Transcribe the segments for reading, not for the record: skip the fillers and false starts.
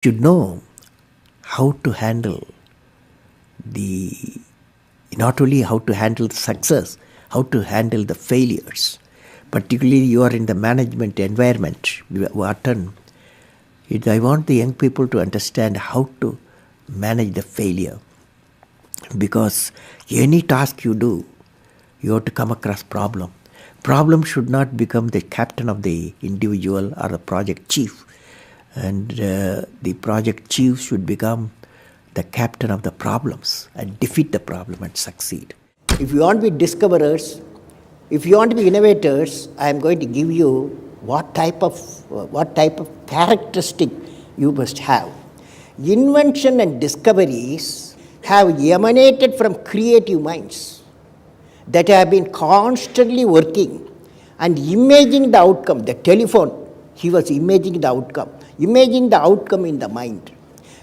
Should know how to handle the not only how to handle the success, how to handle the failures. Particularly you are in the management environment, Wharton. I want the young people to understand how to manage the failure. Because any task you do, you have to come across problem. Problem should not become the captain of the individual or the project chief. And the project chief should become the captain of the problems and defeat the problem and succeed. If you want to be discoverers, if you want to be innovators, I am going to give you what type of characteristic you must have. Invention and discoveries have emanated from creative minds that have been constantly working and imagining the outcome. The telephone, he was imagining the outcome in the mind.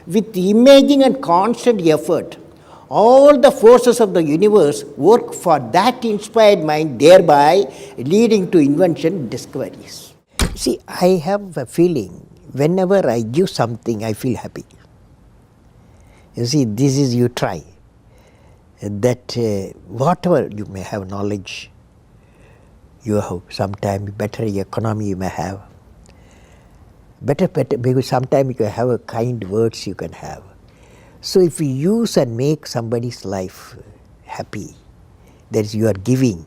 With imaging and constant effort, all the forces of the universe work for that inspired mind, thereby leading to invention and discoveries. See, I have a feeling whenever I give something, I feel happy. You see, this is you try. That whatever you may have knowledge, you have sometimes better economy you may have, better because sometimes you can have a kind words you can have. So if you use and make somebody's life happy, that is you are giving,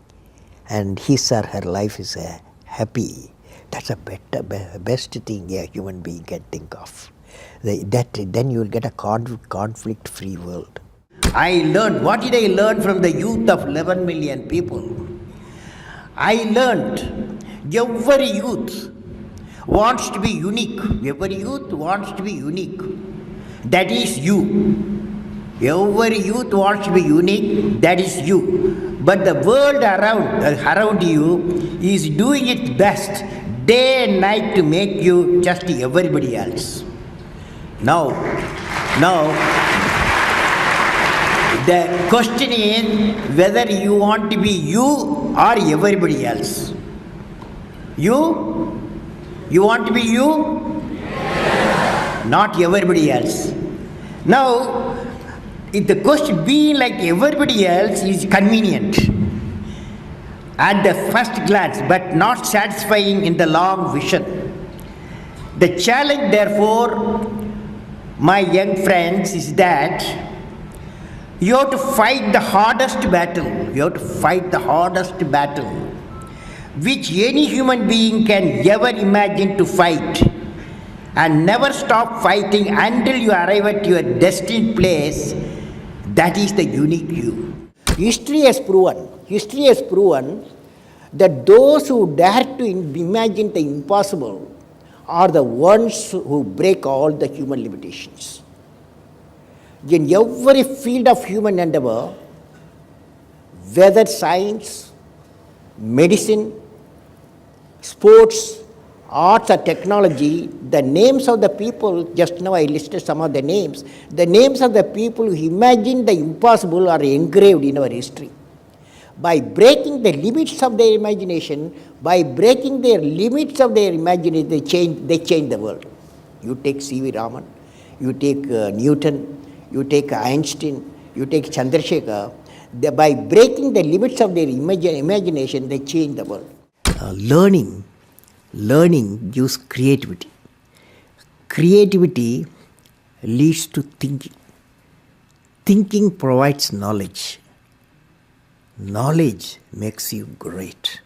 and his or her life is happy, that's a best thing a human being can think of. Then you will get a conflict-free world. What did I learn from the youth of 11 million people? I learned every youth wants to be unique. Every youth wants to be unique. That is you. Every youth wants to be unique. That is you. But the world around you is doing its best day and night to make you just everybody else. Now, the question is whether you want to be you or everybody else. You want to be you? Yes. Not everybody else. Now, if the question being like everybody else is convenient at the first glance, but not satisfying in the long vision. The challenge, therefore, my young friends, is that you have to fight the hardest battle. You have to fight the hardest battle which any human being can ever imagine to fight, and never stop fighting until you arrive at your destined place. That is the unique you. History has proven that those who dare to imagine the impossible are the ones who break all the human limitations. In every field of human endeavor, whether science, medicine, sports, arts or technology, the names of the people, just now I listed some of the names of the people who imagined the impossible are engraved in our history. By breaking the limits of their imagination, they change the world. You take C.V. Raman, you take Newton, you take Einstein, you take Chandrasekhar. By breaking the limits of their imagination, they change the world. Learning gives creativity. Creativity leads to thinking. Thinking provides knowledge. Knowledge makes you great.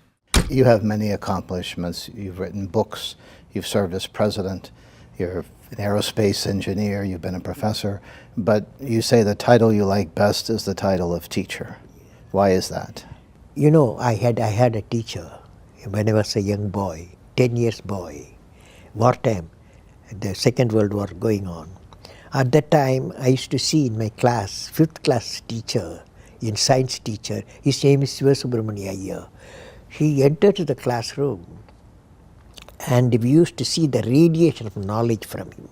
You have many accomplishments. You've written books. You've served as president. You're an aerospace engineer. You've been a professor. But you say the title you like best is the title of teacher. Why is that? You know, I had a teacher when I was a young boy, 10 years boy, wartime, the Second World War going on. At that time, I used to see in my class, 5th class teacher, in science teacher, his name is Sivasubramania Iyer. He entered the classroom and we used to see the radiation of knowledge from him.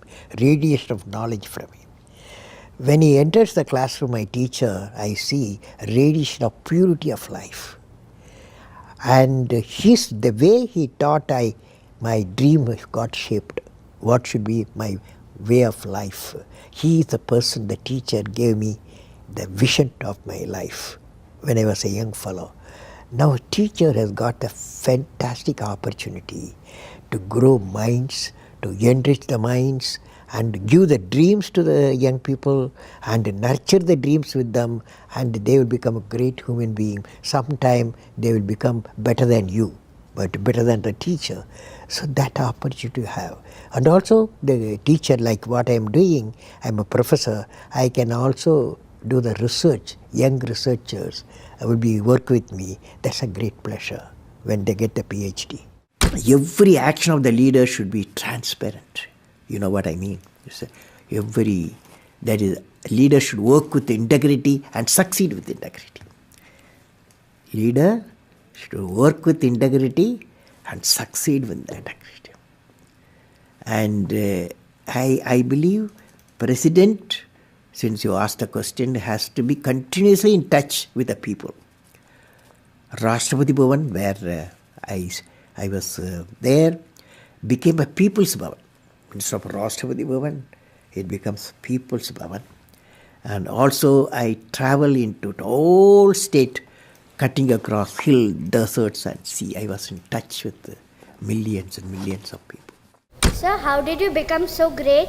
When he enters the classroom, my teacher, I see radiation of purity of life. And the way he taught, my dream got shaped. What should be my way of life. He is the person, the teacher gave me the vision of my life when I was a young fellow. Now a teacher has got a fantastic opportunity to grow minds, to enrich the minds, and give the dreams to the young people and nurture the dreams with them, and they will become a great human being. Sometime they will become better than you, but better than the teacher. So that opportunity you have. And also the teacher, like what I am doing, I am a professor, I can also do the research. Young researchers will be work with me. That's a great pleasure when they get the PhD. Every action of the leader should be transparent. You know what I mean? That is, leader should work with integrity and succeed with integrity. Leader should work with integrity and succeed with integrity. And I believe President, since you asked the question, has to be continuously in touch with the people. Rashtrapati Bhavan, where I was there, became a People's Bhavan. Instead of Rashtrapati Bhavan, it becomes People's Bhavan. And also I travel into the whole state, cutting across hill, deserts and sea. I was in touch with millions and millions of people. Sir, how did you become so great?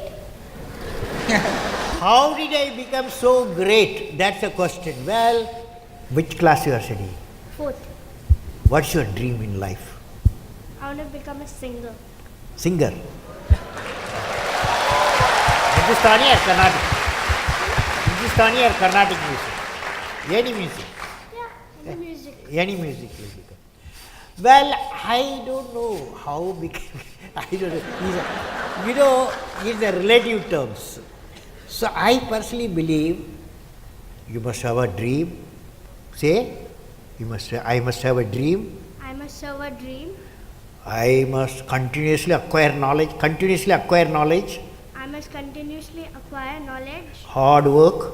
How did I become so great? That's a question. Well, which class you are studying? 4th. What's your dream in life? I want to become a singer. Singer. Hindustani or Carnatic? Hindustani or Carnatic music? Any music? Yeah, any music. Any music will become. Well, I don't know how became. I don't know. It's a relative terms. So I personally believe you must have a dream. Say, I must have a dream. I must have a dream. I must continuously acquire knowledge. I must continuously acquire knowledge. Hard work.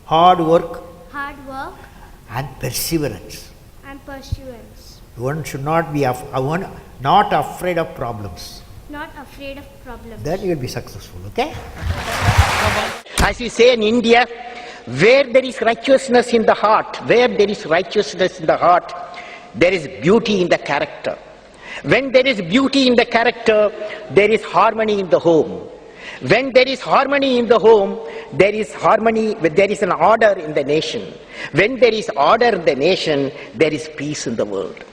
Hard work. And perseverance. And pursuance. One should not be not afraid of problems. Not afraid of problems. Then you will be successful, okay? As we say in India, where there is righteousness in the heart, there is beauty in the character. When there is beauty in the character, there is harmony in the home. When there is harmony in the home, there is an order in the nation. When there is order in the nation, there is peace in the world.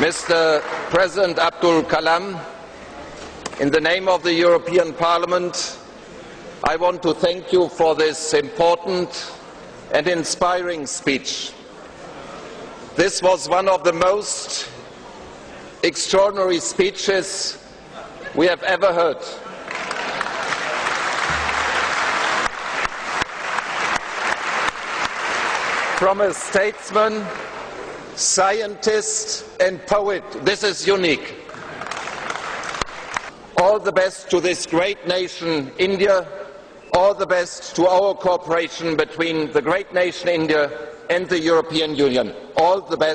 Mr. President Abdul Kalam, in the name of the European Parliament, I want to thank you for this important and inspiring speech. This was one of the most extraordinary speeches we have ever heard. From a statesman, scientist and poet, this is unique. All the best to this great nation, India. All the best to our cooperation between the great nation, India, and the European Union. All the best.